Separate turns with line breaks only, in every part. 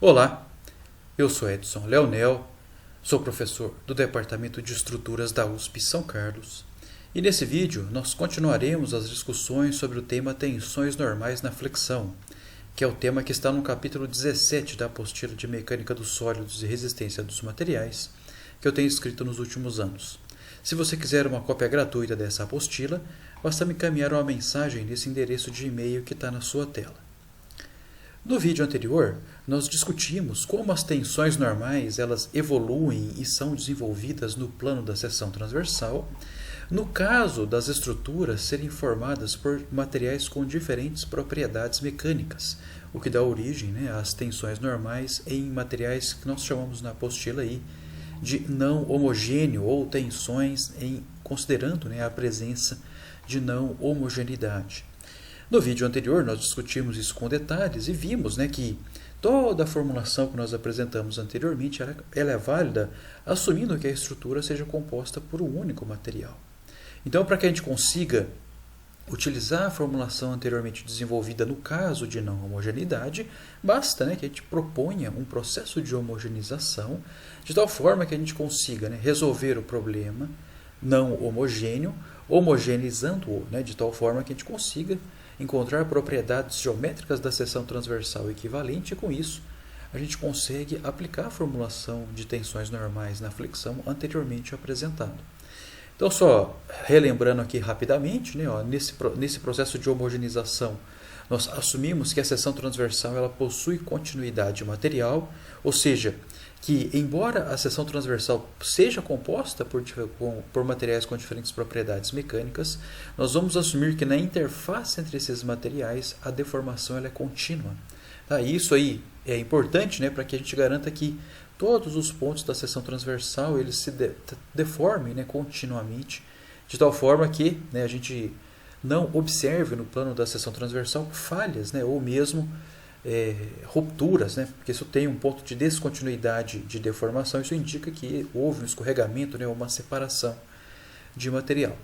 Olá, eu sou Edson Leonel, sou professor do Departamento de Estruturas da USP São Carlos e nesse vídeo nós continuaremos as discussões sobre o tema tensões normais na flexão, que é o tema que está no capítulo 17 da apostila de Mecânica dos Sólidos e Resistência dos Materiais, que eu tenho escrito nos últimos anos. Se você quiser uma cópia gratuita dessa apostila, basta me encaminhar uma mensagem nesse endereço de e-mail que está na sua tela. No vídeo anterior, nós discutimos como as tensões normais elas evoluem e são desenvolvidas no plano da seção transversal, no caso das estruturas serem formadas por materiais com diferentes propriedades mecânicas, o que dá origem às tensões normais em materiais que nós chamamos na apostila aí de não homogêneo ou tensões considerando a presença de não homogeneidade. No vídeo anterior nós discutimos isso com detalhes e vimos que toda a formulação que nós apresentamos anteriormente ela é válida assumindo que a estrutura seja composta por um único material. Então, para que a gente consiga utilizar a formulação anteriormente desenvolvida no caso de não homogeneidade, basta que a gente proponha um processo de homogeneização de tal forma que a gente consiga resolver o problema não homogêneo, homogeneizando-o de tal forma que a gente consiga encontrar propriedades geométricas da seção transversal equivalente e com isso a gente consegue aplicar a formulação de tensões normais na flexão anteriormente apresentada. Então, só relembrando aqui rapidamente, nesse processo de homogeneização, nós assumimos que a seção transversal ela possui continuidade material, ou seja, que embora a seção transversal seja composta por materiais com diferentes propriedades mecânicas, nós vamos assumir que na interface entre esses materiais a deformação ela é contínua. E isso aí é importante para que a gente garanta que todos os pontos da seção transversal eles se deformem continuamente, de tal forma que a gente não observe no plano da seção transversal falhas ou mesmo rupturas, porque isso tem um ponto de descontinuidade de deformação, isso indica que houve um escorregamento, uma separação de material.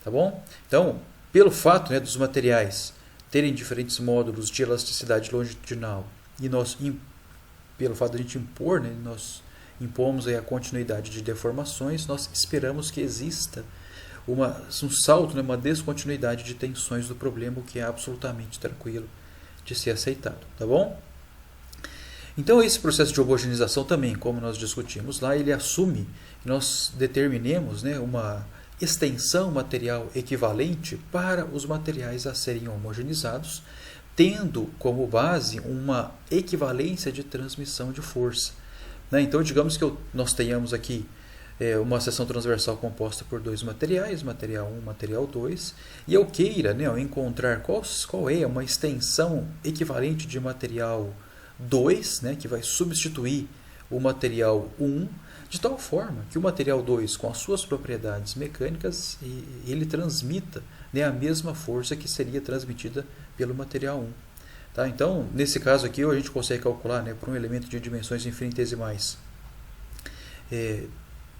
Tá bom? Então, pelo fato dos materiais terem diferentes módulos de elasticidade longitudinal e pelo fato de a gente impor, nós impomos a continuidade de deformações, nós esperamos que exista um salto, uma descontinuidade de tensões do problema, o que é absolutamente tranquilo de ser aceitado, tá bom? Então esse processo de homogeneização também, como nós discutimos lá, ele assume que nós determinemos uma extensão material equivalente para os materiais a serem homogeneizados, tendo como base uma equivalência de transmissão de força. Então digamos que nós tenhamos aqui uma seção transversal composta por dois materiais, material 1 e material 2, e eu queira encontrar qual é uma extensão equivalente de material 2, que vai substituir o material 1, de tal forma que o material 2, com as suas propriedades mecânicas, ele transmita a mesma força que seria transmitida pelo material 1. Tá? Então, nesse caso aqui, a gente consegue calcular por um elemento de dimensões infinitesimais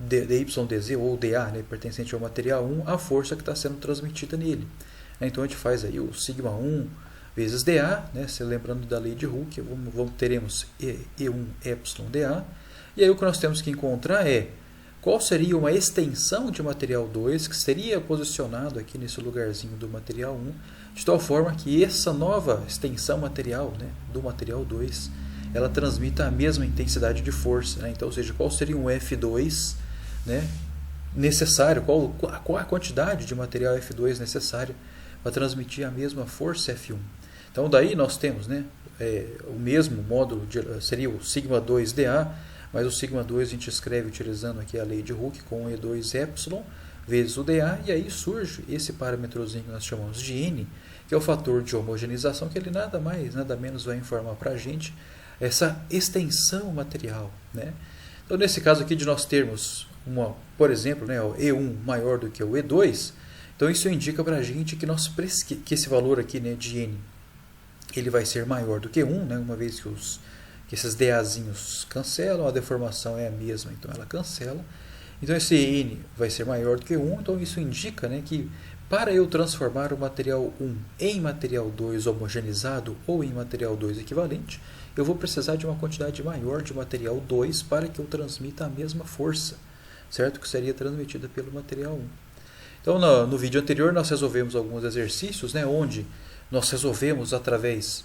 dYdz ou dA, pertencente ao material 1, a força que está sendo transmitida nele. Então a gente faz aí o sigma 1 vezes dA, se lembrando da lei de Hooke, teremos E1 epsilon dA, e aí o que nós temos que encontrar é qual seria uma extensão de material 2 que seria posicionado aqui nesse lugarzinho do material 1, de tal forma que essa nova extensão material do material 2 ela transmita a mesma intensidade de força. Então, ou seja, qual seria um F2 necessário, qual a quantidade de material F2 necessária para transmitir a mesma força F1. Então, daí nós temos o mesmo módulo, seria o sigma 2 dA, mas o sigma 2 a gente escreve utilizando aqui a lei de Hooke com E2 epsilon vezes o dA, e aí surge esse parâmetrozinho que nós chamamos de N, que é o fator de homogeneização, que ele nada mais, nada menos vai informar para a gente essa extensão material. Então, nesse caso aqui de nós termos, por exemplo, o E1 maior do que o E2, então isso indica para a gente que esse valor aqui de N ele vai ser maior do que 1, uma vez que esses dAzinhos cancelam, a deformação é a mesma, então ela cancela. Então esse N vai ser maior do que 1, então isso indica que para eu transformar o material 1 em material 2 homogeneizado ou em material 2 equivalente, eu vou precisar de uma quantidade maior de material 2 para que eu transmita a mesma força, certo? Que seria transmitida pelo material 1. Então, no vídeo anterior, nós resolvemos alguns exercícios, né, onde nós resolvemos através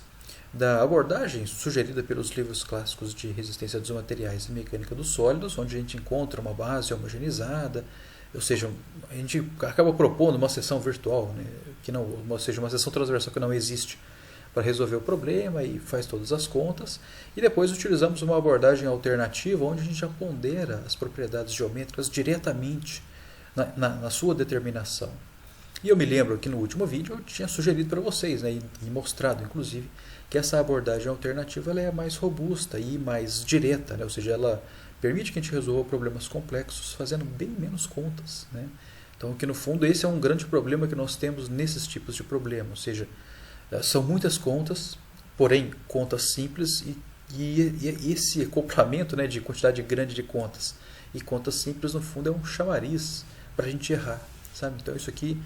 da abordagem sugerida pelos livros clássicos de resistência dos materiais e mecânica dos sólidos, onde a gente encontra uma base homogeneizada, ou seja, a gente acaba propondo uma seção virtual, né, que não, ou seja, uma seção transversal que não existe, para resolver o problema e faz todas as contas. E depois utilizamos uma abordagem alternativa, onde a gente já pondera as propriedades geométricas diretamente na sua determinação. E eu me lembro que no último vídeo eu tinha sugerido para vocês, né, e mostrado, inclusive, que essa abordagem alternativa ela é mais robusta e mais direta, né, ou seja, ela permite que a gente resolva problemas complexos fazendo bem menos contas, né? Então, que no fundo esse é um grande problema que nós temos nesses tipos de problema, ou seja, são muitas contas, porém contas simples e esse acoplamento, né, de quantidade grande de contas e contas simples no fundo é um chamariz para a gente errar, sabe? Então isso aqui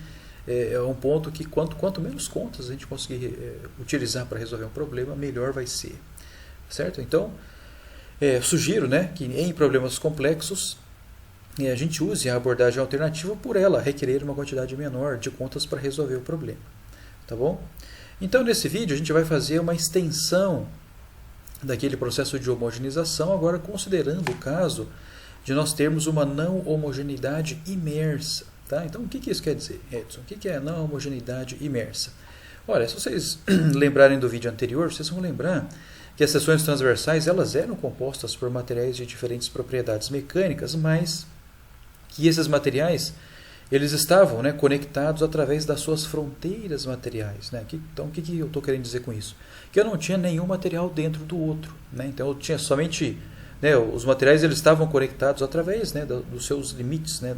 é um ponto que quanto menos contas a gente conseguir utilizar para resolver um problema, melhor vai ser, certo? Então sugiro, né, que em problemas complexos a gente use a abordagem alternativa por ela requerer uma quantidade menor de contas para resolver o problema, tá bom? Então nesse vídeo a gente vai fazer uma extensão daquele processo de homogeneização, agora considerando o caso de nós termos uma não homogeneidade imersa. Tá? Então o que isso quer dizer, Edson? O que é a não homogeneidade imersa? Olha, se vocês lembrarem do vídeo anterior, vocês vão lembrar que as seções transversais elas eram compostas por materiais de diferentes propriedades mecânicas, mas que esses materiais eles estavam, né, conectados através das suas fronteiras materiais. Né? Então, o que eu estou querendo dizer com isso? Que eu não tinha nenhum material dentro do outro. Né? Então, eu tinha somente... Né, os materiais eles estavam conectados através, né, dos seus limites, né,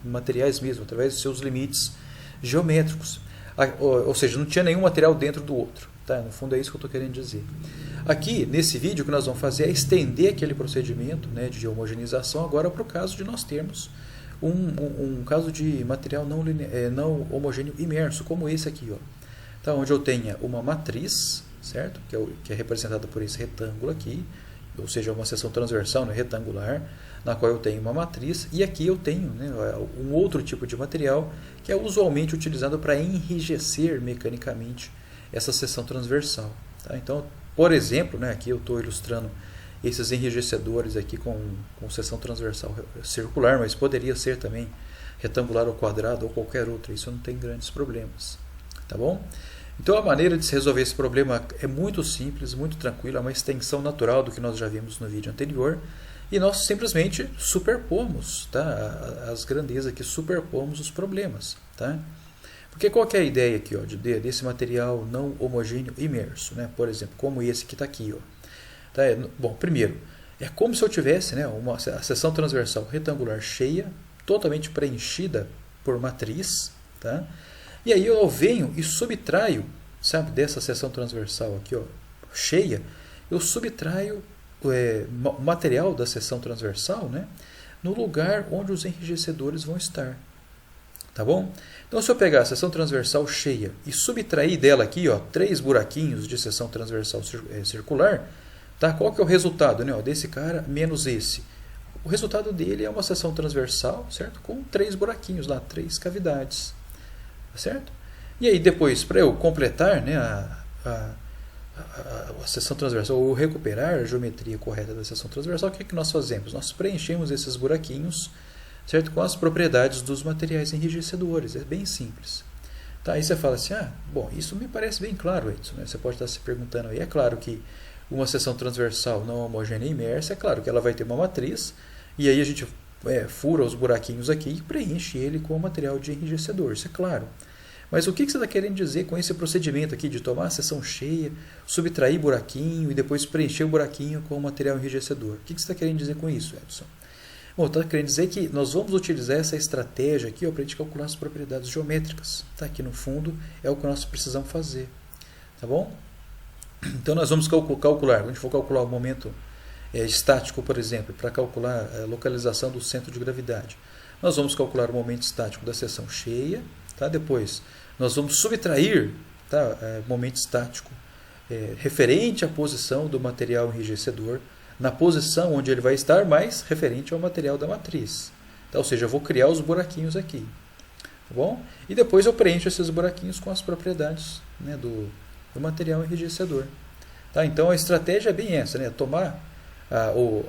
materiais mesmo, através dos seus limites geométricos. Ou seja, não tinha nenhum material dentro do outro. Tá? No fundo, é isso que eu estou querendo dizer. Aqui, nesse vídeo, o que nós vamos fazer é estender aquele procedimento, né, de homogeneização agora para o caso de nós termos um caso de material não homogêneo imerso, como esse aqui, ó. Tá, onde eu tenha uma matriz, certo? Que é representada por esse retângulo aqui, ou seja, uma seção transversal, né, retangular, na qual eu tenho uma matriz, e aqui eu tenho, né, um outro tipo de material que é usualmente utilizado para enrijecer mecanicamente essa seção transversal. Tá? Então, por exemplo, né, aqui eu estou ilustrando esses enrijecedores aqui com seção transversal circular, mas poderia ser também retangular ou quadrado ou qualquer outro, isso não tem grandes problemas, tá bom? Então a maneira de se resolver esse problema é muito simples, muito tranquila, é uma extensão natural do que nós já vimos no vídeo anterior, e nós simplesmente superpomos, tá? As grandezas aqui, superpomos os problemas, tá? Porque qual que é a ideia aqui, ó, desse material não homogêneo imerso, né? Por exemplo, como esse que está aqui, ó. Tá? Bom, primeiro, é como se eu tivesse, né, a seção transversal retangular cheia, totalmente preenchida por matriz, tá? E aí eu venho e subtraio, sabe, dessa seção transversal aqui, ó, cheia, eu subtraio o material da seção transversal, né, no lugar onde os enrijecedores vão estar. Tá bom? Então, se eu pegar a seção transversal cheia e subtrair dela aqui, ó, 3 buraquinhos de seção transversal circular, tá? Qual que é o resultado, né, ó, desse cara menos esse? O resultado dele é uma seção transversal, certo? Com 3 buraquinhos lá, 3 cavidades. Certo? E aí depois, para eu completar, né, a seção transversal, ou recuperar a geometria correta da seção transversal, o que é que nós fazemos? Nós preenchemos esses buraquinhos, certo, com as propriedades dos materiais enrijecedores. É bem simples. Tá? Aí você fala assim, bom, isso me parece bem claro, Edson, né? Você pode estar se perguntando aí, é claro que uma seção transversal não homogênea e imersa, é claro que ela vai ter uma matriz, e aí a gente fura os buraquinhos aqui e preenche ele com o material de enrijecedor, isso é claro. Mas o que você está querendo dizer com esse procedimento aqui de tomar a seção cheia, subtrair buraquinho e depois preencher o buraquinho com o material enrijecedor? O que você está querendo dizer com isso, Edson? Bom, está querendo dizer que nós vamos utilizar essa estratégia aqui para a gente calcular as propriedades geométricas, tá? Que no fundo é o que nós precisamos fazer, tá bom? Então nós vamos calcular, quando a gente for calcular o momento estático, por exemplo, para calcular a localização do centro de gravidade. Nós vamos calcular o momento estático da seção cheia, Tá? Depois, nós vamos subtrair, tá? Momento estático referente à posição do material enrijecedor, na posição onde ele vai estar, mais referente ao material da matriz. Tá? Ou seja, eu vou criar os buraquinhos aqui. Tá bom? E depois eu preencho esses buraquinhos com as propriedades, né, do material enrijecedor. Tá? Então a estratégia é bem essa, né? Tomar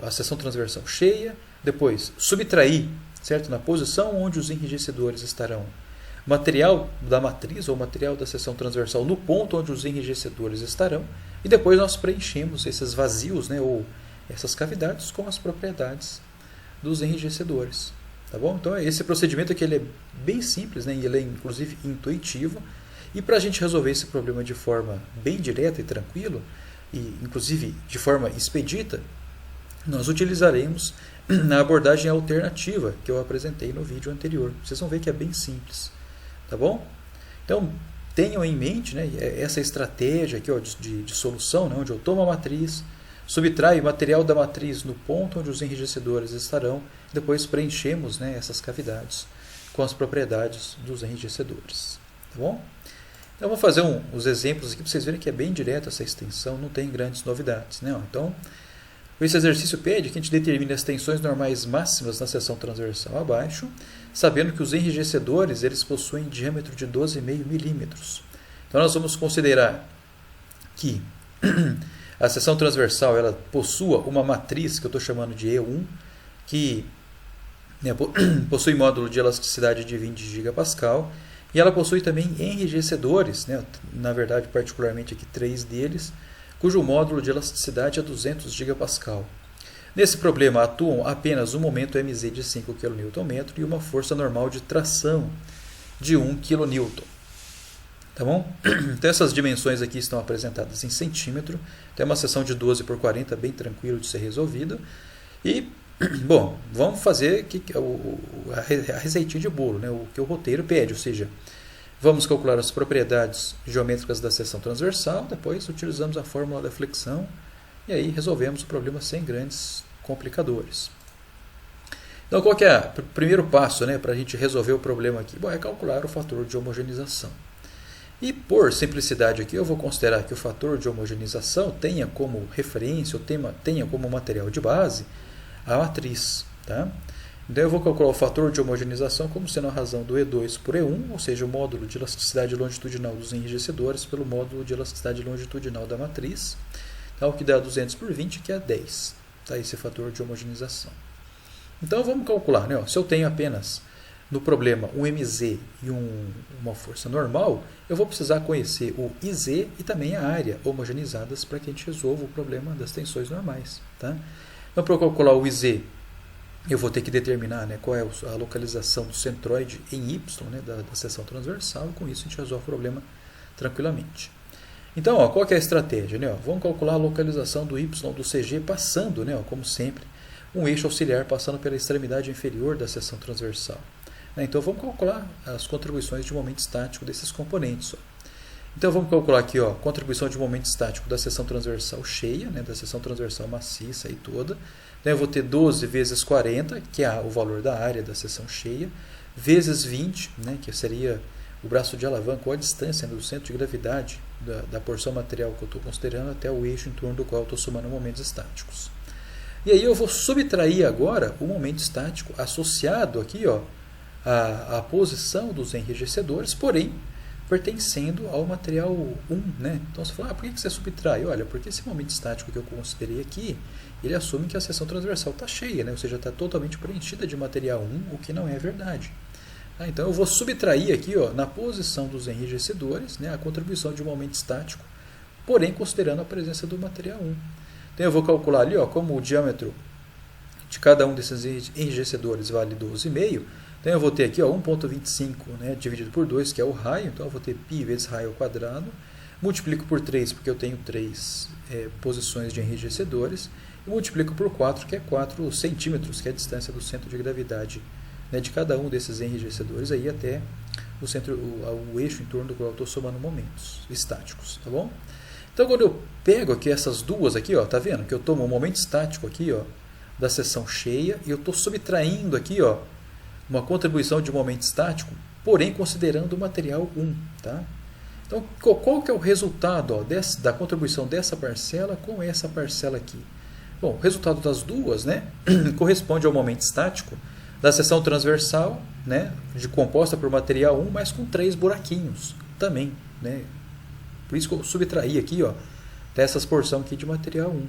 a seção transversal cheia, depois subtrair, certo? Na posição onde os enrijecedores estarão, material da matriz ou material da seção transversal no ponto onde os enrijecedores estarão, e depois nós preenchemos esses vazios, né, ou essas cavidades com as propriedades dos enrijecedores. Tá bom? Então esse procedimento aqui ele é bem simples, né, e ele é inclusive intuitivo, e para a gente resolver esse problema de forma bem direta e tranquila, e inclusive de forma expedita, nós utilizaremos a abordagem alternativa que eu apresentei no vídeo anterior. Vocês vão ver que é bem simples. Tá bom? Então, tenham em mente, né, essa estratégia aqui, ó, de solução, né, onde eu tomo a matriz, subtraio o material da matriz no ponto onde os enrijecedores estarão, depois preenchemos, né, essas cavidades com as propriedades dos enrijecedores. Tá bom? Então, eu vou fazer os exemplos aqui para vocês verem que é bem direto essa extensão, não tem grandes novidades. Né? Então, esse exercício pede que a gente determine as tensões normais máximas na seção transversal abaixo, sabendo que os enrijecedores eles possuem diâmetro de 12,5 milímetros. Então, nós vamos considerar que a seção transversal ela possua uma matriz que eu estou chamando de E1, que, né, possui módulo de elasticidade de 20 gigapascal, e ela possui também enrijecedores, né, na verdade, particularmente aqui 3 deles, cujo módulo de elasticidade é 200 gigapascal. Nesse problema atuam apenas um momento mz de 5 kN e uma força normal de tração de 1 kN. Tá bom? Então essas dimensões aqui estão apresentadas em centímetro. Tem uma seção de 12 por 40 bem tranquilo de ser resolvida. E, bom, vamos fazer a receitinha de bolo, né? O que o roteiro pede, ou seja, vamos calcular as propriedades geométricas da seção transversal, depois utilizamos a fórmula da flexão e aí resolvemos o problema sem grandes complicadores. Então, qual que é o primeiro passo, né, para a gente resolver o problema aqui? Bom, é calcular o fator de homogeneização. E por simplicidade aqui, eu vou considerar que o fator de homogeneização tenha como referência, ou tenha como material de base, a matriz. Tá? Então eu vou calcular o fator de homogeneização como sendo a razão do E2 por E1, ou seja, o módulo de elasticidade longitudinal dos enrijecedores pelo módulo de elasticidade longitudinal da matriz, tá? O que dá 200 por 20, que é 10. Tá? Esse fator de homogeneização. Então vamos calcular, né? Se eu tenho apenas no problema um mz e uma força normal, eu vou precisar conhecer o iz e também a área homogeneizadas para que a gente resolva o problema das tensões normais. Tá? Então, para eu calcular o iz, eu vou ter que determinar, né, qual é a localização do centroide em y, né, da seção transversal, e com isso a gente resolve o problema tranquilamente. Então, ó, qual que é a estratégia? Né? Vamos calcular a localização do y do CG passando, né, como sempre, um eixo auxiliar passando pela extremidade inferior da seção transversal. Então vamos calcular as contribuições de momento estático desses componentes. Ó. Então vamos calcular aqui, ó, contribuição de momento estático da seção transversal cheia, né, da seção transversal maciça e toda. Então eu vou ter 12 vezes 40, que é o valor da área da seção cheia, vezes 20, né, que seria o braço de alavanca ou a distância, né, do centro de gravidade da porção material que eu estou considerando até o eixo em torno do qual eu estou somando momentos estáticos. E aí eu vou subtrair agora o momento estático associado aqui, ó, a posição dos enrijecedores, porém pertencendo ao material 1. Né? Então você fala, por que você subtrai? Olha, porque esse momento estático que eu considerei aqui, ele assume que a seção transversal está cheia, né? Ou seja, está totalmente preenchida de material 1, o que não é verdade. Então eu vou subtrair aqui, ó, na posição dos enrijecedores, né, a contribuição de um momento estático, porém considerando a presença do material 1. Então eu vou calcular ali, ó, como o diâmetro de cada um desses enrijecedores vale 12,5, então eu vou ter aqui 1,25, né, dividido por 2, que é o raio, então eu vou ter π vezes raio ao quadrado, multiplico por 3, porque eu tenho 3 posições de enrijecedores, e multiplico por 4, que é 4 centímetros, que é a distância do centro de gravidade, né, de cada um desses enrijecedores aí até o eixo em torno do qual eu estou somando momentos estáticos. Tá bom? Então quando eu pego aqui essas duas aqui, ó, tá vendo que eu tomo um momento estático aqui, ó, da seção cheia, e eu estou subtraindo aqui, ó, uma contribuição de momento estático porém considerando o material 1. Tá? Então, qual que é o resultado da contribuição dessa parcela com essa parcela aqui? Bom, o resultado das duas, né, corresponde ao momento estático da seção transversal, né, composta por material 1, mas com 3 buraquinhos também. Né? Por isso que eu subtraí aqui dessas porções aqui de material 1.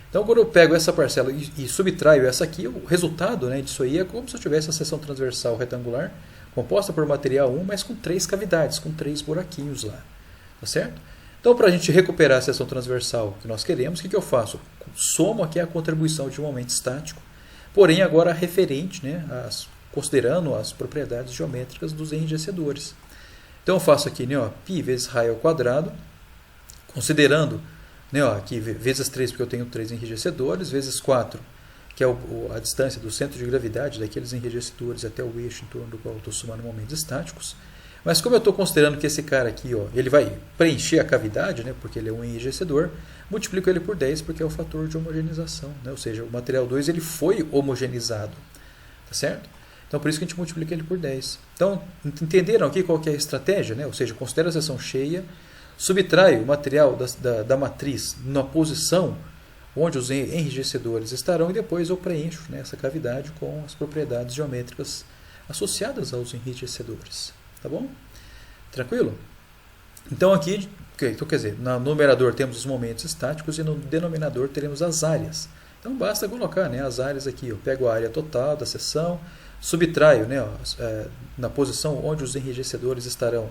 Então, quando eu pego essa parcela e subtraio essa aqui, o resultado, né, disso aí é como se eu tivesse a seção transversal retangular composta por material 1, mas com 3 cavidades, com 3 buraquinhos lá. Tá certo? Então, para a gente recuperar a seção transversal que nós queremos, o que eu faço? Somo aqui a contribuição de um momento estático, porém agora referente, né, considerando as propriedades geométricas dos enrijecedores. Então, eu faço aqui, né, π vezes raio ao quadrado, considerando, né, aqui vezes 3, porque eu tenho 3 enrijecedores, vezes 4, que é a distância do centro de gravidade daqueles enrijecedores até o eixo em torno do qual eu estou somando momentos estáticos. Mas como eu estou considerando que esse cara aqui, ele vai preencher a cavidade, né, porque ele é um enrijecedor, multiplico ele por 10, porque é o fator de homogeneização. Né, ou seja, o material 2 ele foi homogeneizado. Tá certo? Então, por isso que a gente multiplica ele por 10. Então, entenderam aqui qual que é a estratégia? Né? Ou seja, considero a seção cheia, subtraio o material da matriz na posição onde os enrijecedores estarão e depois eu preencho, né, essa cavidade com as propriedades geométricas associadas aos enrijecedores. Tá bom? Tranquilo? Então aqui, então, quer dizer, no numerador temos os momentos estáticos e no denominador teremos as áreas. Então basta colocar, né, as áreas aqui. Eu pego a área total da seção, subtraio, né, na posição onde os enrijecedores estarão,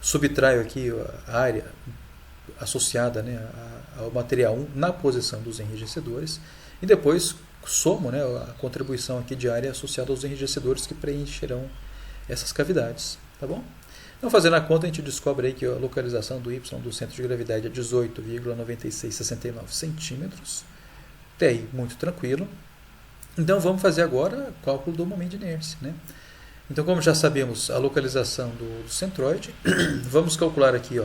subtraio aqui a área associada, né, ao material 1 na posição dos enrijecedores e depois somo, né, a contribuição aqui de área associada aos enrijecedores que preencherão essas cavidades. Tá bom? Então, fazendo a conta, a gente descobre aí que a localização do Y do centro de gravidade é 18,9669 centímetros. Até aí, muito tranquilo. Então, vamos fazer agora o cálculo do momento de inércia. Né? Então, como já sabemos a localização do centroide, vamos calcular aqui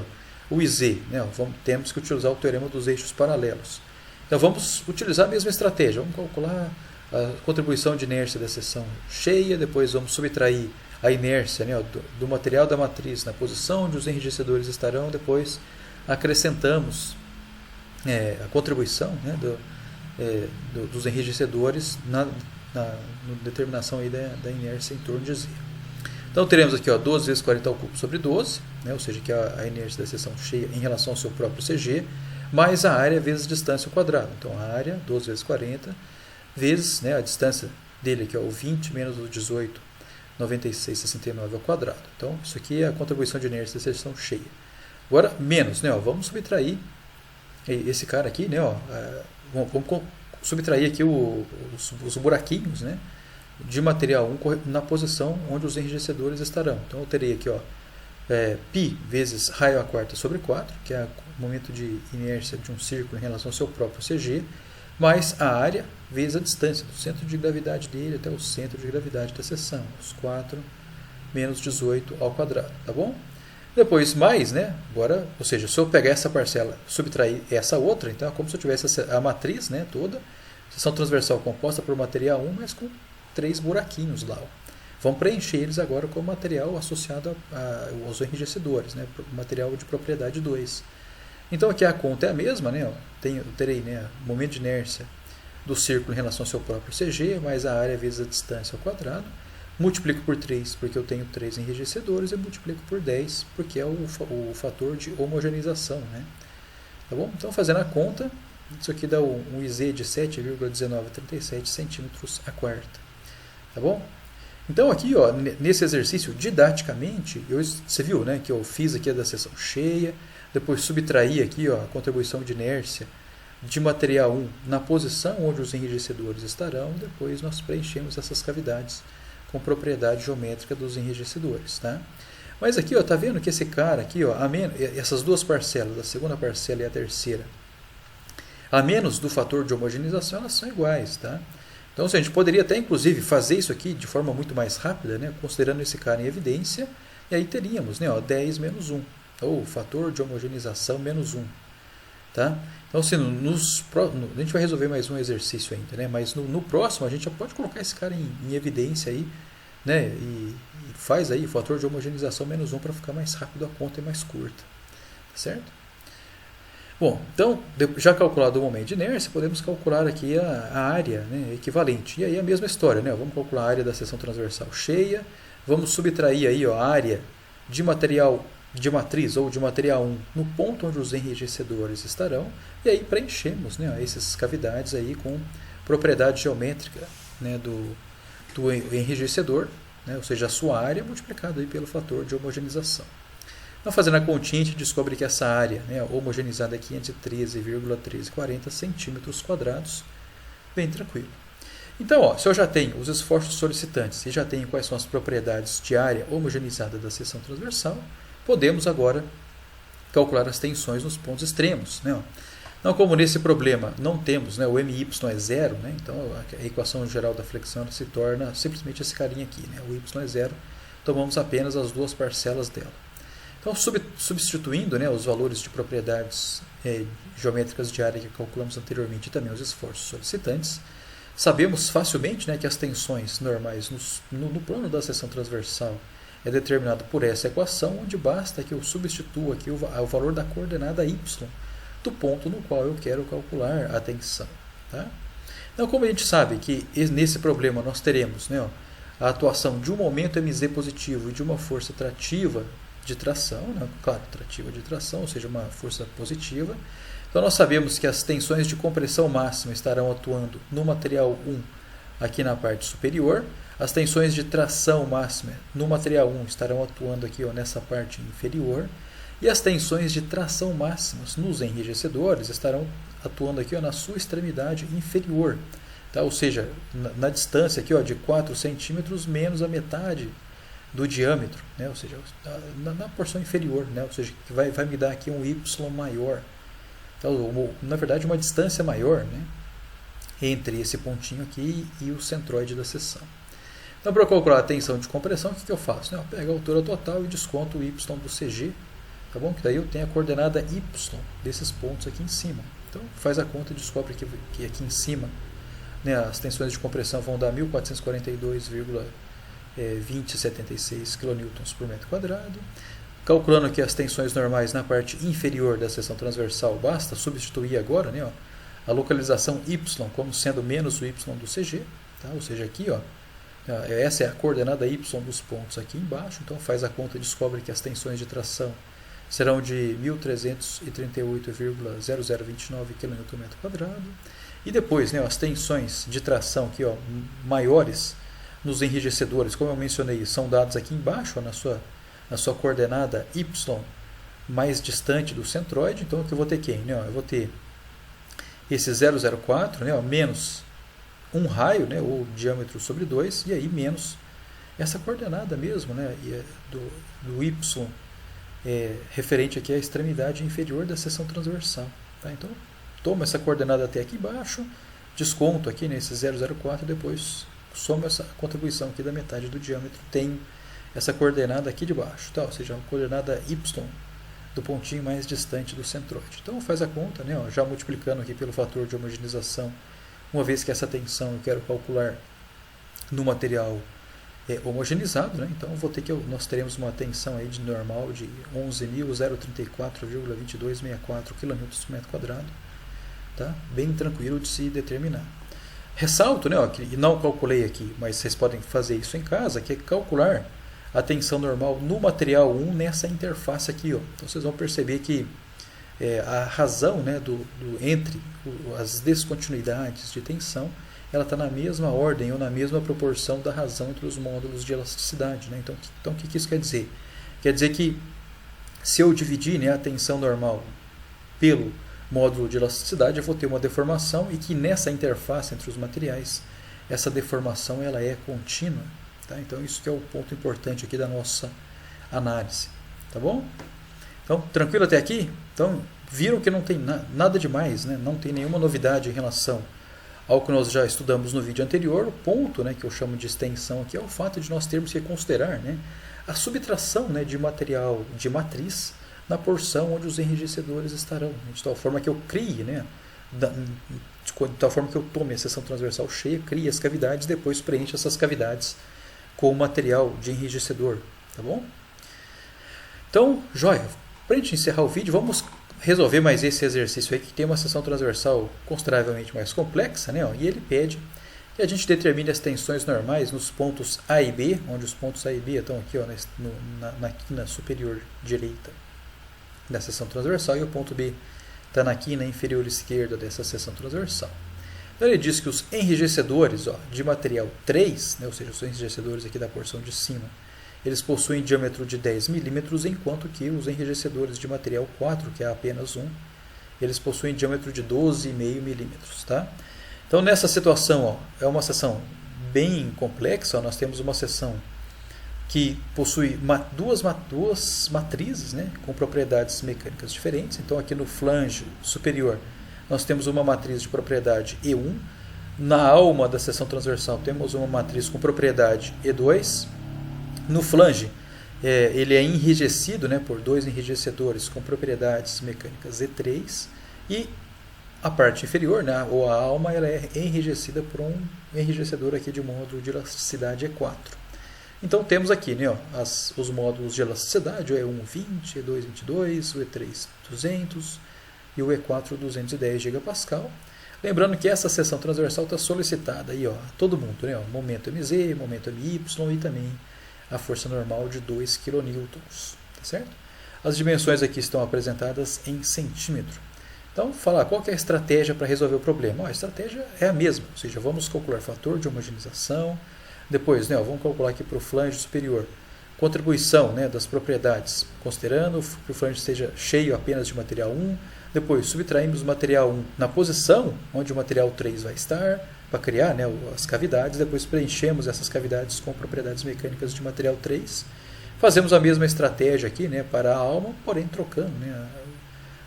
o IZ. Né? Temos que utilizar o teorema dos eixos paralelos. Então, vamos utilizar a mesma estratégia. Vamos calcular a contribuição de inércia da seção cheia, depois vamos subtrair a inércia, né, do material da matriz na posição onde os enrijecedores estarão, depois acrescentamos a contribuição, né, dos enrijecedores na determinação aí da inércia em torno de Z. Então teremos aqui 12 vezes 40 ao cubo sobre 12, né, ou seja, que é a inércia da seção cheia em relação ao seu próprio CG, mais a área vezes a distância ao quadrado. Então a área, 12 vezes 40, vezes, né, a distância dele, que é o 20 menos o 18, 96,69 ao quadrado. Então, isso aqui é a contribuição de inércia da seção cheia. Agora, menos, né? Vamos subtrair esse cara aqui, né? Vamos subtrair aqui os buraquinhos, né, de material 1 na posição onde os enrijecedores estarão. Então, eu terei aqui, π vezes raio à quarta sobre 4, que é o momento de inércia de um círculo em relação ao seu próprio CG, mais a área vezes a distância do centro de gravidade dele até o centro de gravidade da seção, os 4 menos 18 ao quadrado, tá bom? Depois mais, né? Agora, ou seja, se eu pegar essa parcela, subtrair essa outra, então é como se eu tivesse a matriz, né, toda, seção transversal composta por material 1, mas com 3 buraquinhos lá. Vamos preencher eles agora com o material associado aos enrijecedores, né, material de propriedade 2. Então aqui a conta é a mesma, né? Eu terei, né, o momento de inércia do círculo em relação ao seu próprio CG, mais a área vezes a distância ao quadrado. Multiplico por 3, porque eu tenho 3 enrijecedores, e multiplico por 10, porque é o fator de homogeneização. Né? Tá bom? Então, fazendo a conta, isso aqui dá um IZ de 7,1937 centímetros a quarta. Tá bom? Então, aqui, nesse exercício, didaticamente, você viu, né, que eu fiz aqui a da seção cheia, depois subtraí aqui a contribuição de inércia de material 1 na posição onde os enrijecedores estarão, depois nós preenchemos essas cavidades com propriedade geométrica dos enrijecedores. Tá? Mas aqui, tá vendo que esse cara aqui, essas duas parcelas, a segunda parcela e a terceira, a menos do fator de homogeneização, elas são iguais. Tá? Então, a gente poderia até, inclusive, fazer isso aqui de forma muito mais rápida, né, considerando esse cara em evidência, e aí teríamos, né, 10 menos 1, ou fator de homogeneização menos 1. Tá? Então, assim, a gente vai resolver mais um exercício ainda, né? Mas no próximo a gente já pode colocar esse cara em evidência aí, né? E faz aí o fator de homogeneização menos 1 para ficar mais rápido a conta e mais curta. Certo? Bom, então, já calculado o momento de inércia, podemos calcular aqui a área, né, equivalente. E aí a mesma história, né? Vamos calcular a área da seção transversal cheia, vamos subtrair aí, ó, a área de material de matriz ou de material 1 no ponto onde os enrijecedores estarão, e aí preenchemos, né, essas cavidades aí com propriedade geométrica, né, do enrijecedor, né, ou seja, a sua área multiplicada aí pelo fator de homogeneização. Então, fazendo a continha, a gente descobre que essa área, né, homogeneizada é 513,1340 centímetros quadrados, bem tranquilo. Então, ó, se eu já tenho os esforços solicitantes e já tenho quais são as propriedades de área homogeneizada da seção transversal, podemos agora calcular as tensões nos pontos extremos. Né? Então, como nesse problema não temos, né, o MY é zero, né, então a equação geral da flexão se torna simplesmente esse carinha aqui. Né, o Y é zero, tomamos apenas as duas parcelas dela. Então, substituindo, né, os valores de propriedades geométricas de área que calculamos anteriormente e também os esforços solicitantes, sabemos facilmente, né, que as tensões normais no plano da seção transversal é determinado por essa equação, onde basta que eu substitua aqui o valor da coordenada y do ponto no qual eu quero calcular a tensão. Tá? Então, como a gente sabe que nesse problema nós teremos, né, ó, a atuação de um momento mz positivo e de uma força trativa de tração, né? Claro, trativa de tração, ou seja, uma força positiva. Então, nós sabemos que as tensões de compressão máxima estarão atuando no material 1 aqui na parte superior, as tensões de tração máxima no material 1 estarão atuando aqui, ó, nessa parte inferior, e as tensões de tração máximas nos enrijecedores estarão atuando aqui, ó, na sua extremidade inferior, tá? Ou seja, na distância aqui, ó, de 4 centímetros menos a metade do diâmetro, né? Ou seja, na porção inferior, né? Ou seja, que vai me dar aqui um y maior. Então, na verdade, uma distância maior, né, entre esse pontinho aqui e o centroide da seção. Então, para calcular a tensão de compressão, o que eu faço? Eu pego a altura total e desconto o y do CG, tá bom? Que daí eu tenho a coordenada y desses pontos aqui em cima. Então, faz a conta e descobre que aqui em cima, né, as tensões de compressão vão dar 1442,2076 kN por metro quadrado. Calculando aqui as tensões normais na parte inferior da seção transversal, basta substituir agora, né, ó, a localização y como sendo menos o y do CG, tá? Ou seja, aqui, ó, essa é a coordenada y dos pontos aqui embaixo, então faz a conta e descobre que as tensões de tração serão de 1338,0029 kN/m². E depois, né, as tensões de tração aqui, ó, maiores nos enrijecedores, como eu mencionei, são dados aqui embaixo, ó, na sua coordenada y mais distante do centroide. Então, aqui eu vou ter quem? Né? Eu vou ter esse 0,04, né, menos um raio, né, ou diâmetro sobre 2, e aí menos essa coordenada mesmo, né, do y referente aqui à extremidade inferior da seção transversal. Tá? Então, toma essa coordenada até aqui embaixo, desconto aqui nesse 0,04 e depois soma essa contribuição aqui da metade do diâmetro, tem essa coordenada aqui de baixo, tá? Ou seja, a coordenada y do pontinho mais distante do centroide. Então faz a conta, né, ó, já multiplicando aqui pelo fator de homogeneização, uma vez que essa tensão eu quero calcular no material homogeneizado, né? Então vou ter que nós teremos uma tensão aí de normal de 11.034,2264 kN/m², tá? Bem tranquilo de se determinar. Ressalto, né, ó, que não calculei aqui, mas vocês podem fazer isso em casa, que é calcular a tensão normal no material 1 nessa interface aqui, ó. Então vocês vão perceber que a razão, né, entre as descontinuidades de tensão, ela está na mesma ordem ou na mesma proporção da razão entre os módulos de elasticidade. Né? Então o que isso quer dizer? Quer dizer que se eu dividir, né, a tensão normal pelo módulo de elasticidade, eu vou ter uma deformação, e que nessa interface entre os materiais, essa deformação ela é contínua. Tá? Então isso que é o ponto importante aqui da nossa análise. Tá bom? Então, tranquilo até aqui? Então, viram que não tem nada demais, né? Não tem nenhuma novidade em relação ao que nós já estudamos no vídeo anterior. O ponto, né, que eu chamo de extensão aqui é o fato de nós termos que considerar, né, a subtração, né, de material de matriz na porção onde os enrijecedores estarão, de tal forma que eu crie, né, de tal forma que eu tome a seção transversal cheia, crie as cavidades, depois preencha essas cavidades com material de enrijecedor, tá bom? Então, joia, para a gente encerrar o vídeo, vamos resolver mais esse exercício aí, que tem uma seção transversal consideravelmente mais complexa, né? E ele pede que a gente determine as tensões normais nos pontos A e B, onde os pontos A e B estão aqui, ó, na quina superior direita da seção transversal, e o ponto B está na quina inferior esquerda dessa seção transversal. Então ele diz que os enrijecedores, ó, de material 3, né, ou seja, os enrijecedores aqui da porção de cima, eles possuem diâmetro de 10 milímetros, enquanto que os enrijecedores de material 4, que é apenas um, eles possuem diâmetro de 12,5 milímetros. Tá? Então nessa situação, ó, é uma seção bem complexa, ó, nós temos uma seção que possui duas matrizes, né, com propriedades mecânicas diferentes. Então aqui no flange superior nós temos uma matriz de propriedade E1, na alma da seção transversal temos uma matriz com propriedade E2, no flange ele é enrijecido, né, por dois enrijecedores com propriedades mecânicas E3, e a parte inferior, né, ou a alma, ela é enrijecida por um enrijecedor aqui de módulo de elasticidade E4. Então temos aqui, né, ó, os módulos de elasticidade, o E1 20, E2 22, o E3 200 e o E4 210 GPa. Lembrando que essa seção transversal está solicitada aí, ó, a todo mundo, né, ó, momento MZ, momento MY e também a força normal de 2 kN, tá certo? As dimensões aqui estão apresentadas em centímetro. Então, falar qual que é a estratégia para resolver o problema? Ó, a estratégia é a mesma, ou seja, vamos calcular fator de homogeneização, depois, né, ó, vamos calcular aqui para o flange superior, contribuição, né, das propriedades, considerando que o flange esteja cheio apenas de material 1, depois subtraímos o material 1 na posição onde o material 3 vai estar, para criar, né, as cavidades, depois preenchemos essas cavidades com propriedades mecânicas de material 3. Fazemos a mesma estratégia aqui, né, para a alma, porém trocando, né,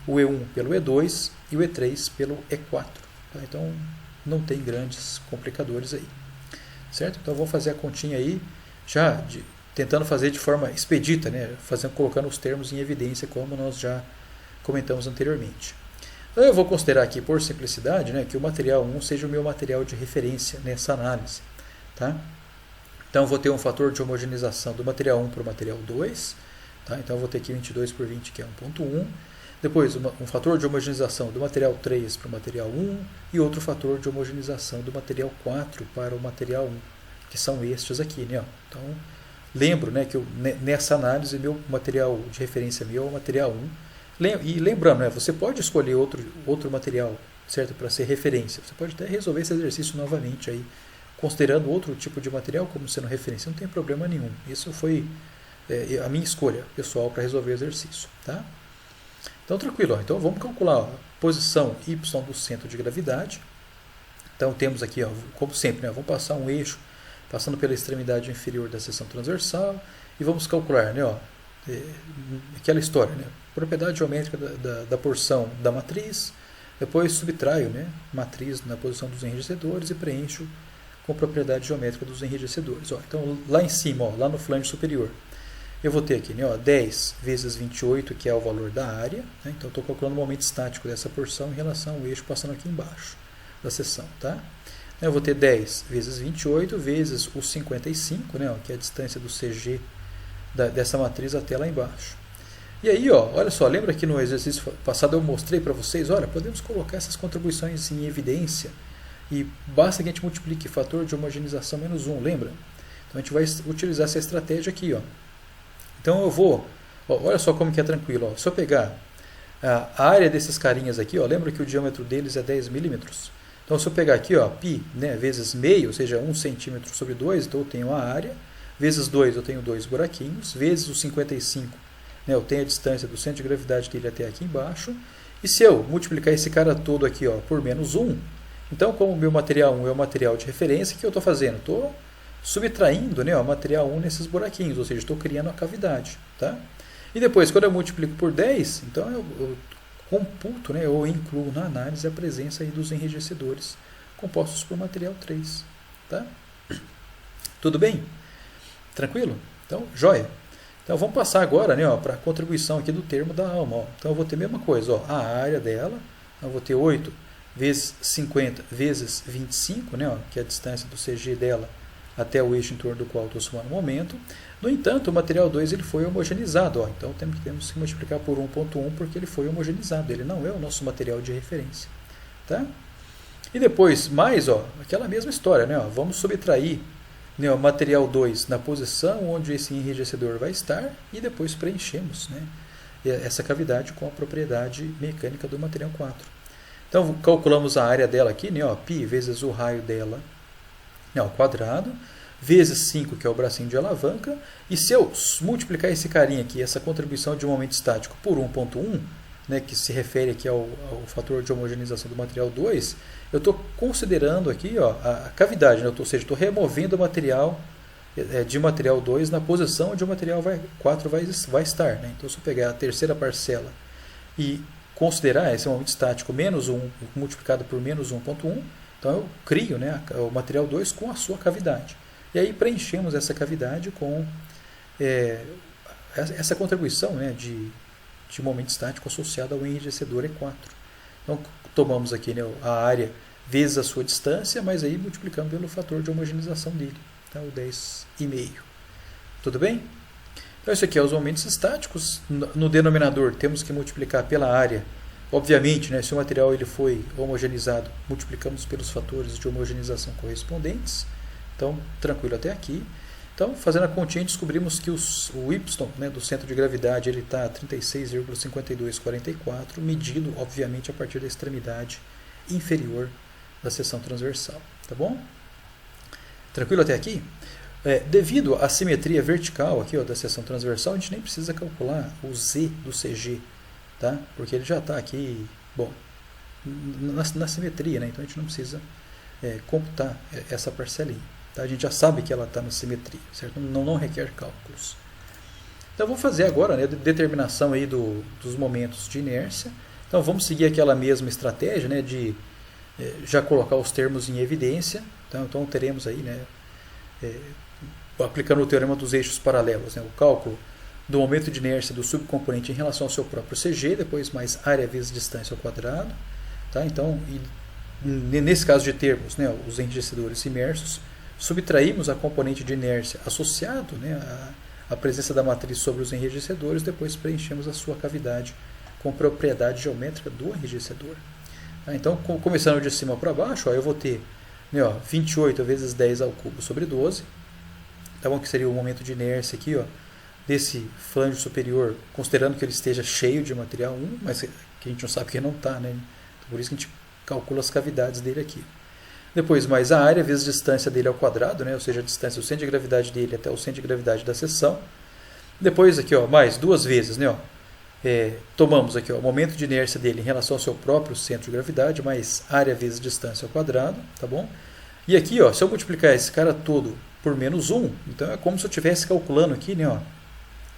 o E1 pelo E2 e o E3 pelo E4. Tá? Então não tem grandes complicadores aí. Certo? Então vou fazer a continha aí, já tentando fazer de forma expedita, né, colocando os termos em evidência, como nós já comentamos anteriormente. Então eu vou considerar aqui, por simplicidade, né, que o material 1 seja o meu material de referência nessa análise. Tá? Então eu vou ter um fator de homogeneização do material 1 para o material 2. Tá? Então eu vou ter aqui 22 por 20, que é 1.1. Depois um fator de homogeneização do material 3 para o material 1 e outro fator de homogeneização do material 4 para o material 1, que são estes aqui. Né? Então lembro, né, que nessa análise meu material de referência meu é o material 1. E lembrando, né, você pode escolher outro material, certo, para ser referência. Você pode até resolver esse exercício novamente, aí, considerando outro tipo de material como sendo referência. Não tem problema nenhum. Isso foi a minha escolha pessoal para resolver o exercício. Tá? Então, tranquilo. Ó. Então, vamos calcular a posição y do centro de gravidade. Então, temos aqui, ó, como sempre, né, vamos passar um eixo passando pela extremidade inferior da seção transversal e vamos calcular, né, ó, aquela história, né, propriedade geométrica da porção da matriz, depois subtraio, né, matriz na posição dos enrijecedores e preencho com propriedade geométrica dos enrijecedores. Ó, então, lá em cima, ó, lá no flange superior, eu vou ter aqui, né, ó, 10 vezes 28, que é o valor da área. Né, então, estou calculando o momento estático dessa porção em relação ao eixo passando aqui embaixo da seção. Tá? Eu vou ter 10 vezes 28 vezes o 55, né, ó, que é a distância do CG dessa matriz até lá embaixo. E aí, ó, olha só, lembra que no exercício passado eu mostrei para vocês, olha, podemos colocar essas contribuições em evidência e basta que a gente multiplique fator de homogeneização menos 1, lembra? Então a gente vai utilizar essa estratégia aqui, ó. Então eu vou, ó, olha só como que é tranquilo, ó. Se eu pegar a área desses carinhas aqui, ó, lembra que o diâmetro deles é 10 milímetros? Então se eu pegar aqui, ó, π, né, vezes meio, ou seja, 1 centímetro sobre 2, então eu tenho a área, vezes 2 eu tenho 2 buraquinhos, vezes o 55, né, eu tenho a distância do centro de gravidade dele até aqui embaixo, e se eu multiplicar esse cara todo aqui, ó, por menos 1, então como o meu material 1 é o material de referência, o que eu estou fazendo? Estou subtraindo, né, o material 1 nesses buraquinhos, ou seja, estou criando a cavidade. Tá? E depois, quando eu multiplico por 10, então eu computo, né, ou incluo na análise a presença aí dos enrijecedores compostos por material 3. Tá? Tudo bem? Tranquilo? Então, joia. Então vamos passar agora, né, para a contribuição aqui do termo da alma. Ó. Então eu vou ter a mesma coisa, ó, a área dela, eu vou ter 8 vezes 50 vezes 25, né, ó, que é a distância do CG dela até o eixo em torno do qual estou somando o momento. No entanto, o material 2 ele foi homogeneizado. Ó, então temos que multiplicar por 1.1 porque ele foi homogeneizado. Ele não é o nosso material de referência. Tá? E depois, mais, ó, aquela mesma história. Né, ó, vamos subtrair, né, o material 2 na posição onde esse enrijecedor vai estar e depois preenchemos, né, essa cavidade com a propriedade mecânica do material 4. Então, calculamos a área dela aqui, né, ó, π vezes o raio dela, né, ao quadrado, vezes 5, que é o bracinho de alavanca, e se eu multiplicar esse carinha aqui, essa contribuição de momento estático, por 1.1, né, que se refere aqui ao fator de homogeneização do material 2, eu estou considerando aqui, ó, a cavidade, né, ou seja, estou removendo o material de material 2 na posição onde o material 4 vai estar. Né? Então, se eu pegar a terceira parcela e considerar esse momento estático menos 1 multiplicado por menos 1.1, então eu crio, né, o material 2 com a sua cavidade. E aí preenchemos essa cavidade com essa contribuição, né, de momento estático associado ao enrijecedor E4. Então, tomamos aqui, né, a área vezes a sua distância, mas aí multiplicamos pelo fator de homogeneização dele, tá, o 10,5. Tudo bem? Então, isso aqui é os momentos estáticos. No denominador, temos que multiplicar pela área. Obviamente, né, se o material ele foi homogeneizado, multiplicamos pelos fatores de homogeneização correspondentes. Então, tranquilo até aqui. Então, fazendo a continha, descobrimos que o Y, né, do centro de gravidade está a 36,5244, medido, obviamente, a partir da extremidade inferior da seção transversal. Tá bom? Tranquilo até aqui? Devido à simetria vertical aqui, ó, da seção transversal, a gente nem precisa calcular o Z do CG, tá? Porque ele já está aqui, bom, na simetria, né? Então a gente não precisa computar essa parcelinha. Tá? A gente já sabe que ela está na simetria, certo? Não requer cálculos. Então vou fazer agora, né, a determinação aí dos momentos de inércia. Então vamos seguir aquela mesma estratégia, né, de já colocar os termos em evidência. Então teremos aí, né, aplicando o teorema dos eixos paralelos, né, o cálculo do momento de inércia do subcomponente em relação ao seu próprio CG, depois mais área vezes distância ao quadrado. Tá? Então, nesse caso de termos, né, os enrijecedores imersos, subtraímos a componente de inércia associado, né, à presença da matriz sobre os enrijecedores, depois preenchemos a sua cavidade com propriedade geométrica do enrijecedor. Tá? Então, começando de cima para baixo, ó, eu vou ter, né, ó, 28 vezes 10 ao cubo sobre 12, tá bom? Que seria o momento de inércia aqui, ó, desse flange superior, considerando que ele esteja cheio de material 1, mas que a gente não sabe que não está, né? Então, por isso que a gente calcula as cavidades dele aqui. Depois, mais a área vezes a distância dele ao quadrado, né? Ou seja, a distância do centro de gravidade dele até o centro de gravidade da seção. Depois, aqui, ó, mais duas vezes, né? Ó, tomamos aqui, ó, o momento de inércia dele em relação ao seu próprio centro de gravidade, mais área vezes distância ao quadrado, tá bom? E aqui, ó, se eu multiplicar esse cara todo por menos 1, então é como se eu estivesse calculando aqui, né? Ó,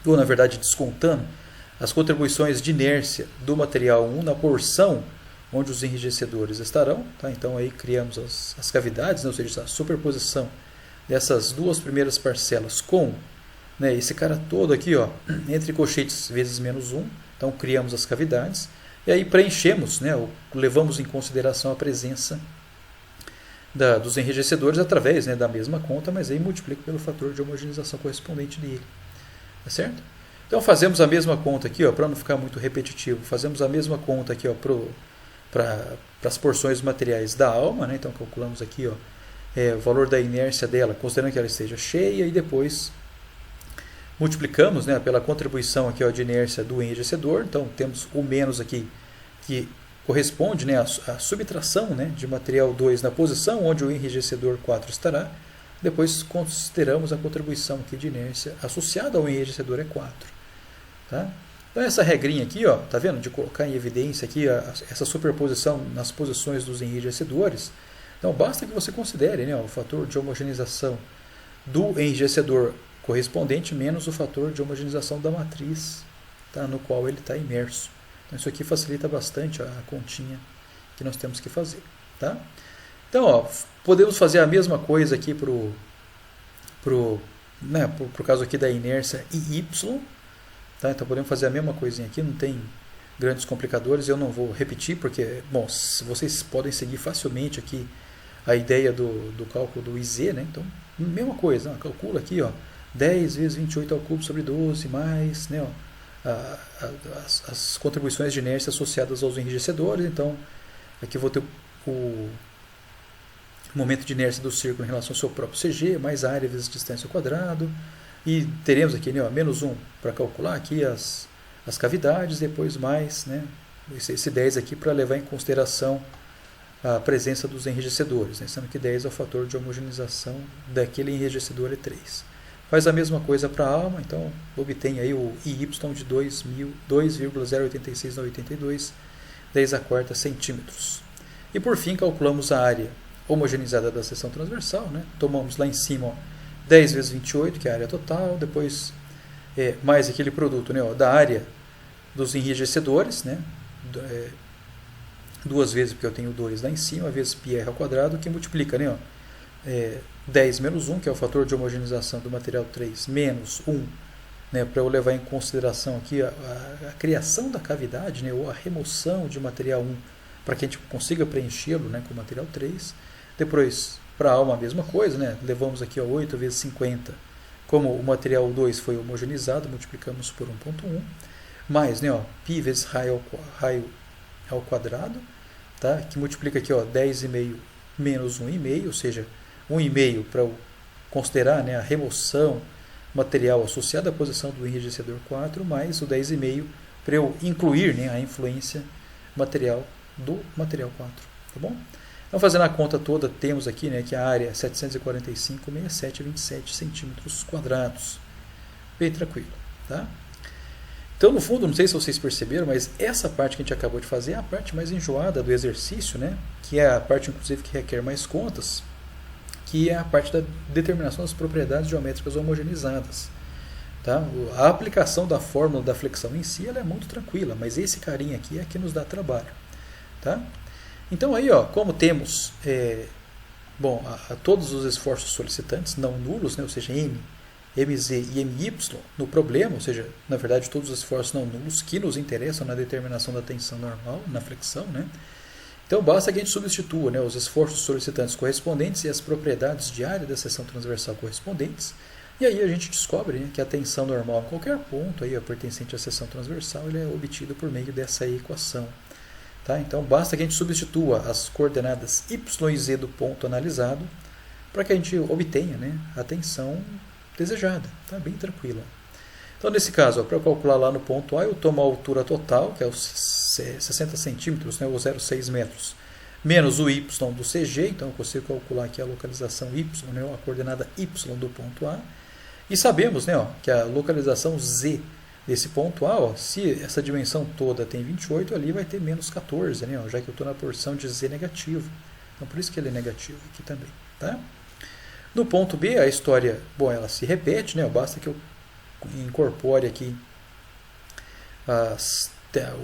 ou, na verdade, descontando as contribuições de inércia do material 1 na porção onde os enrijecedores estarão. Tá? Então, aí criamos as cavidades, né? Ou seja, a superposição dessas duas primeiras parcelas com, né, esse cara todo aqui, ó, entre colchetes vezes menos 1. Então, criamos as cavidades. E aí preenchemos, né, levamos em consideração a presença dos enrijecedores através, né, da mesma conta, mas aí multiplico pelo fator de homogeneização correspondente dele. Tá certo? Então, fazemos a mesma conta aqui, para não ficar muito repetitivo. Fazemos a mesma conta aqui, para as porções materiais da alma, né? Então calculamos aqui, ó, o valor da inércia dela, considerando que ela esteja cheia, e depois multiplicamos, né, pela contribuição aqui, ó, de inércia do enrijecedor. Então temos o menos aqui, que corresponde, né, à subtração, né, de material 2 na posição onde o enrijecedor 4 estará. Depois consideramos a contribuição aqui de inércia associada ao enrijecedor E4. Tá? Então essa regrinha aqui, ó, tá vendo? De colocar em evidência aqui essa superposição nas posições dos enrijecedores. Então basta que você considere, né, o fator de homogeneização do enrijecedor correspondente menos o fator de homogeneização da matriz, tá, no qual ele está imerso. Então isso aqui facilita bastante a continha que nós temos que fazer. Tá? Então, ó, podemos fazer a mesma coisa aqui pro caso aqui da inércia IY. Tá? Então podemos fazer a mesma coisinha aqui, não tem grandes complicadores, eu não vou repetir, porque, bom, vocês podem seguir facilmente aqui a ideia do cálculo do IZ, né? Então, mesma coisa, né? Calcula aqui, ó, 10 vezes 28 ao cubo sobre 12, mais, né, ó, as contribuições de inércia associadas aos enrijecedores. Então, aqui eu vou ter o momento de inércia do círculo em relação ao seu próprio CG, mais área vezes distância ao quadrado. E teremos aqui, né, ó, menos 1 para calcular aqui as cavidades, depois mais, né, esse 10 aqui para levar em consideração a presença dos enrijecedores, né, sendo que 10 é o fator de homogeneização daquele enrijecedor E3. Faz a mesma coisa para a alma, então obtém aí o IY de 2,086982, 10 a quarta centímetros. E por fim calculamos a área homogeneizada da seção transversal, né? Tomamos lá em cima, ó, 10 vezes 28, que é a área total, depois mais aquele produto, né, ó, da área dos enrijecedores, né, duas vezes, porque eu tenho 2 lá em cima, vezes πr ao quadrado, que multiplica, né, ó, 10 menos 1, que é o fator de homogeneização do material 3, menos 1, né, para eu levar em consideração aqui a criação da cavidade, né, ou a remoção de material 1, para que a gente consiga preenchê-lo, né, com o material 3. Depois, para a alma a mesma coisa, né, levamos aqui, ó, 8 vezes 50. Como o material 2 foi homogeneizado, multiplicamos por 1.1, mais, né, ó, π vezes raio ao quadrado, tá, que multiplica aqui, ó, 10,5 menos 1,5, ou seja, 1,5 para eu considerar, né, a remoção material associada à posição do enrijecedor 4, mais o 10,5 para eu incluir, né, a influência material do material 4, tá bom? Então, fazendo a conta toda, temos aqui, né, que a área é 745,6727 centímetros quadrados. Bem tranquilo, tá? Então, no fundo, não sei se vocês perceberam, mas essa parte que a gente acabou de fazer é a parte mais enjoada do exercício, né, que é a parte, inclusive, que requer mais contas, que é a parte da determinação das propriedades geométricas homogeneizadas. Tá? A aplicação da fórmula da flexão em si ela é muito tranquila, mas esse carinha aqui é que nos dá trabalho. Tá? Então, aí, ó, como temos todos os esforços solicitantes não nulos, né, ou seja, M, MZ e MY no problema, ou seja, na verdade, todos os esforços não nulos que nos interessam na determinação da tensão normal, na flexão, né? Então, basta que a gente substitua, né, os esforços solicitantes correspondentes e as propriedades de área da seção transversal correspondentes, e aí a gente descobre, né, que a tensão normal em qualquer ponto aí, pertencente à seção transversal ele é obtido por meio dessa equação. Tá? Então, basta que a gente substitua as coordenadas y e z do ponto analisado para que a gente obtenha, né, a tensão desejada. Tá? Bem tranquila. Então, nesse caso, para eu calcular lá no ponto A, eu tomo a altura total, que é os 60 centímetros, né, ou 0,6 metros, menos o y do CG, então eu consigo calcular aqui a localização y, né, a coordenada y do ponto A, e sabemos, né, ó, que a localização z desse ponto A, ó, se essa dimensão toda tem 28, ali vai ter menos 14, né, ó, já que eu estou na porção de z negativo. Então, por isso que ele é negativo aqui também. Tá? No ponto B, a história, ela se repete, né, basta que eu incorpore aqui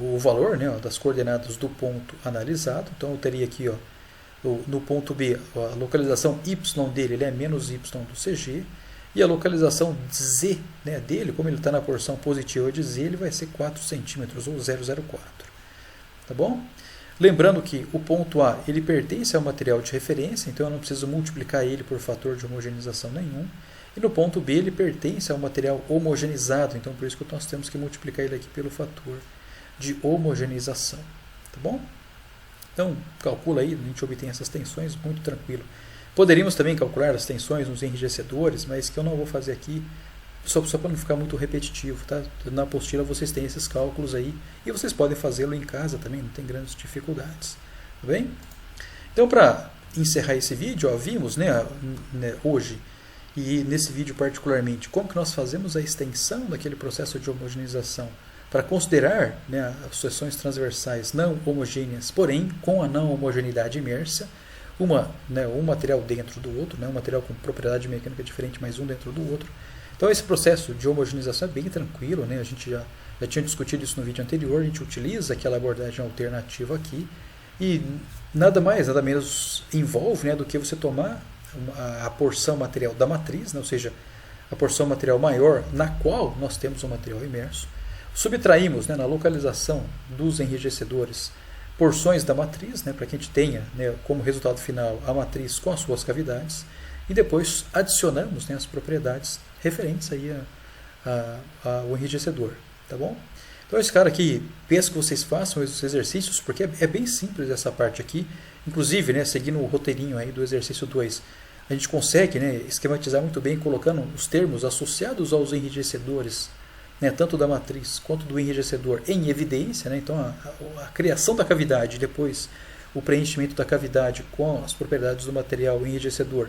o valor, né, das coordenadas do ponto analisado. Então, eu teria aqui, ó, no ponto B, a localização y dele ele é menos y do CG, e a localização z, né, dele, como ele está na porção positiva de z, ele vai ser 4 centímetros, ou 0,04. Tá bom? Lembrando que o ponto A ele pertence ao material de referência, então eu não preciso multiplicar ele por fator de homogeneização nenhum. E no ponto B ele pertence ao material homogeneizado, então por isso que nós temos que multiplicar ele aqui pelo fator de homogeneização. Tá bom? Então, calcula aí, a gente obtém essas tensões muito tranquilo. Poderíamos também calcular as tensões nos enrijecedores, mas que eu não vou fazer aqui, só para não ficar muito repetitivo. Tá? Na apostila vocês têm esses cálculos aí, e vocês podem fazê-lo em casa também, não tem grandes dificuldades. Tá bem? Então, para encerrar esse vídeo, ó, vimos, né, hoje, e nesse vídeo particularmente, como que nós fazemos a extensão daquele processo de homogeneização para considerar, né, as seções transversais não homogêneas, porém com a não homogeneidade imersa, um material dentro do outro, né, um material com propriedade mecânica diferente, mas um dentro do outro. Então esse processo de homogeneização é bem tranquilo, né, a gente já tinha discutido isso no vídeo anterior, a gente utiliza aquela abordagem alternativa aqui, e nada mais, nada menos envolve, né, do que você tomar a porção material da matriz, né, ou seja, a porção material maior na qual nós temos o material imerso, subtraímos, né, na localização dos enrijecedores porções da matriz, né, para que a gente tenha, né, como resultado final a matriz com as suas cavidades, e depois adicionamos, né, as propriedades referentes aí ao enrijecedor, tá bom? Então esse cara aqui, peço que vocês façam os exercícios, porque é bem simples essa parte aqui, inclusive, né, seguindo o roteirinho aí do exercício 2, a gente consegue, né, esquematizar muito bem colocando os termos associados aos enrijecedores, né, tanto da matriz quanto do enrijecedor em evidência, né, então a criação da cavidade, depois o preenchimento da cavidade com as propriedades do material enrijecedor,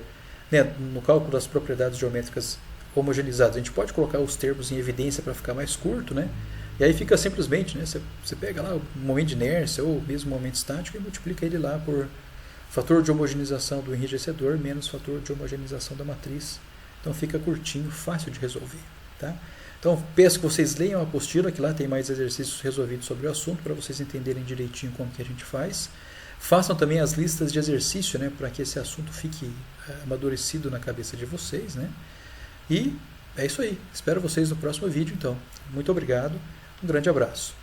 né, no cálculo das propriedades geométricas homogeneizadas, a gente pode colocar os termos em evidência para ficar mais curto, né, e aí fica simplesmente, né, você pega lá o momento de inércia ou mesmo o momento estático e multiplica ele lá por fator de homogeneização do enrijecedor menos fator de homogeneização da matriz. Então fica curtinho, fácil de resolver. Tá? Então peço que vocês leiam a apostila, que lá tem mais exercícios resolvidos sobre o assunto, para vocês entenderem direitinho como que a gente faz. Façam também as listas de exercício, né, para que esse assunto fique amadurecido na cabeça de vocês. Né? E é isso aí. Espero vocês no próximo vídeo, então. Muito obrigado. Um grande abraço.